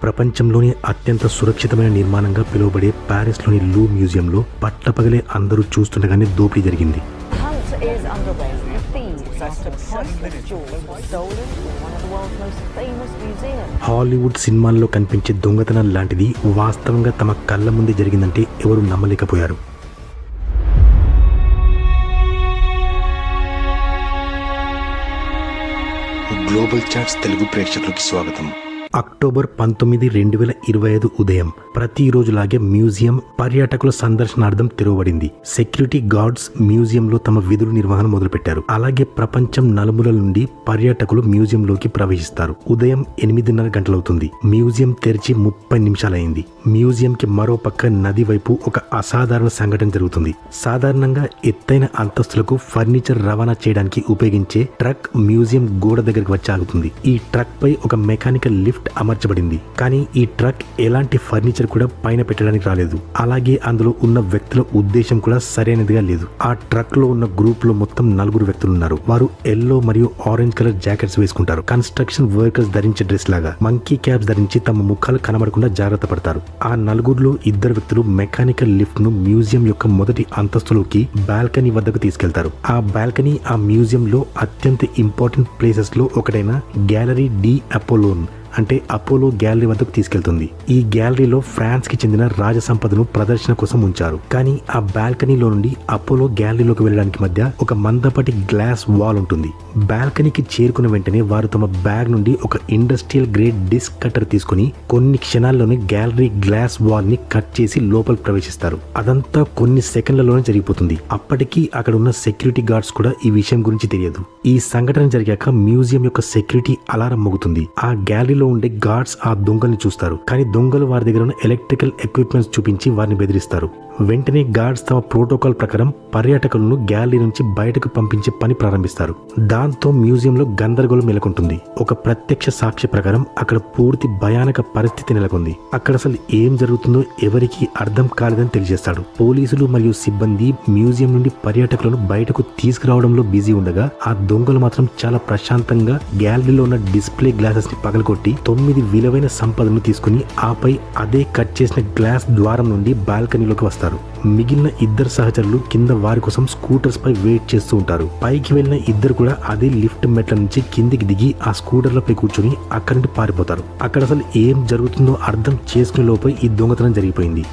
ప్రపంచంలోని అత్యంత సురక్షితమైన నిర్మాణంగా పిలువబడే ప్యారిస్లోని లూ మ్యూజియంలో పట్టపగలే అందరూ చూస్తుండగానే దోపిడీ జరిగింది. హాలీవుడ్ సినిమాల్లో కనిపించే దొంగతనం లాంటిది వాస్తవంగా తమ కళ్ళ ముందే జరిగిందంటే ఎవరు నమ్మలేకపోయారు. గ్లోబల్ చాట్స్ తెలుగు ప్రేక్షకులకి స్వాగతం. అక్టోబర్ 19, 2025 ఉదయం ప్రతిరోజులాగే మ్యూజియం పర్యాటకుల సందర్శనార్థం తెరవబడింది. సెక్యూరిటీ గార్డ్స్ మ్యూజియంలో తమ విధులు నిర్వహణ మొదలుపెట్టారు. అలాగే ప్రపంచం నలుమూలల నుండి పర్యాటకులు మ్యూజియంలోకి ప్రవేశిస్తారు. ఉదయం 8:30 గంటలవుతుంది. మ్యూజియం తెరిచి 30 నిమిషాలైంది. మ్యూజియంకి మరో పక్క నది వైపు ఒక అసాధారణ సంఘటన జరుగుతుంది. సాధారణంగా ఎత్తైన అంతస్తులకు ఫర్నిచర్ రవాణా చేయడానికి ఉపయోగించే ట్రక్ మ్యూజియం గోడ దగ్గరికి వచ్చి ఆగుతుంది. ఈ ట్రక్ పై ఒక మెకానికల్ లిఫ్ట్ అమర్చబడింది. కానీ ఈ ట్రక్ ఎలాంటి ఫర్నిచర్ కూడా పైన పెట్టడానికి రాలేదు. అలాగే అందులో ఉన్న వ్యక్తుల ఉద్దేశం కూడా సరైనదిగా లేదు. ఆ ట్రక్ లో ఉన్న గ్రూప్ లో మొత్తం 4 వ్యక్తులు ఉన్నారు. వారు ఎల్లో మరియు ఆరెంజ్ కలర్ జాకెట్స్ వేసుకుంటారు. కన్స్ట్రక్షన్ వర్కర్స్ ధరించే డ్రెస్ లాగా మంకీ క్యాప్స్ ధరించి తమ ముఖాలు కనబడకుండా జాగ్రత్త పడతారు. ఆ 4లో 2 వ్యక్తులు మెకానికల్ లిఫ్ట్ ను మ్యూజియం యొక్క మొదటి అంతస్తులోకి బాల్కనీ వద్దకు తీసుకెళ్తారు. ఆ బాల్కనీ ఆ మ్యూజియం లో అత్యంత ఇంపార్టెంట్ ప్లేసెస్ లో ఒకటైన గ్యాలరీ డి అపోలోన్ అంటే అపోలో గ్యాలరీ వద్దకు తీసుకెళ్తుంది. ఈ గ్యాలరీలో ఫ్రాన్స్ కి చెందిన రాజ సంపదను ప్రదర్శన కోసం ఉంచారు. కానీ ఆ బాల్కనీలో నుండి అపోలో గ్యాలరీలోకి వెళ్ళడానికి మధ్య ఒక మందపాటి గ్లాస్ వాల్ ఉంటుంది. బాల్కనీకి చేరుకున్న వెంటనే వారు తమ బ్యాగ్ నుండి ఒక ఇండస్ట్రియల్ గ్రేడ్ డిస్క్ కట్టర్ తీసుకుని కొన్ని క్షణాల్లోనే గ్యాలరీ గ్లాస్ వాల్ ని కట్ చేసి లోపల ప్రవేశిస్తారు. అదంతా కొన్ని సెకండ్లలోనే జరిగిపోతుంది. అప్పటికీ అక్కడ ఉన్న సెక్యూరిటీ గార్డ్స్ కూడా ఈ విషయం గురించి తెలియదు. ఈ సంఘటన జరిగాక మ్యూజియం యొక్క సెక్యూరిటీ అలారం మోగుతుంది. ఆ గ్యాలరీ ఉండే గార్డ్స్ ఆ దొంగల్ని చూస్తారు. కానీ దొంగలు వారి దగ్గర ఉన్న ఎలక్ట్రికల్ ఎక్విప్మెంట్స్ చూపించి వారిని బెదిరిస్తారు. వెంటనే గార్డ్స్ తమ ప్రోటోకాల్ ప్రకారం పర్యాటకులను గ్యాలరీ నుంచి బయటకు పంపించే పని ప్రారంభిస్తారు. దాంతో మ్యూజియంలో గందరగోళం నెలకొంటుంది. ఒక ప్రత్యక్ష సాక్షి ప్రకారం అక్కడ పూర్తి భయానక పరిస్థితి నెలకొంది. అక్కడ అసలు ఏం జరుగుతుందో ఎవరికీ అర్థం కాలేదని తెలియజేస్తాడు. పోలీసులు మరియు సిబ్బంది మ్యూజియం నుండి పర్యాటకులను బయటకు తీసుకురావడంలో బిజీ ఉండగా ఆ దొంగలు మాత్రం చాలా ప్రశాంతంగా గ్యాలరీలో ఉన్న డిస్ప్లే గ్లాసెస్ ని పగలగొట్టి 9 విలువైన సంపదను తీసుకుని ఆపై అదే కట్ చేసిన గ్లాస్ ద్వారం నుండి బాల్కనీలోకి వస్తారు. మిగిలిన 2 సహచరులు కింద వారి కోసం స్కూటర్స్ పై వెయిట్ చేస్తూ ఉంటారు. పైకి వెళ్లిన 2 కూడా అదే లిఫ్ట్ మెట్ల నుంచి కిందికి దిగి ఆ స్కూటర్లపై కూర్చొని అక్కడి నుండి పారిపోతారు. అక్కడ అసలు ఏం జరుగుతుందో అర్థం చేసుకునే లోపే ఈ దొంగతనం జరిగిపోయింది.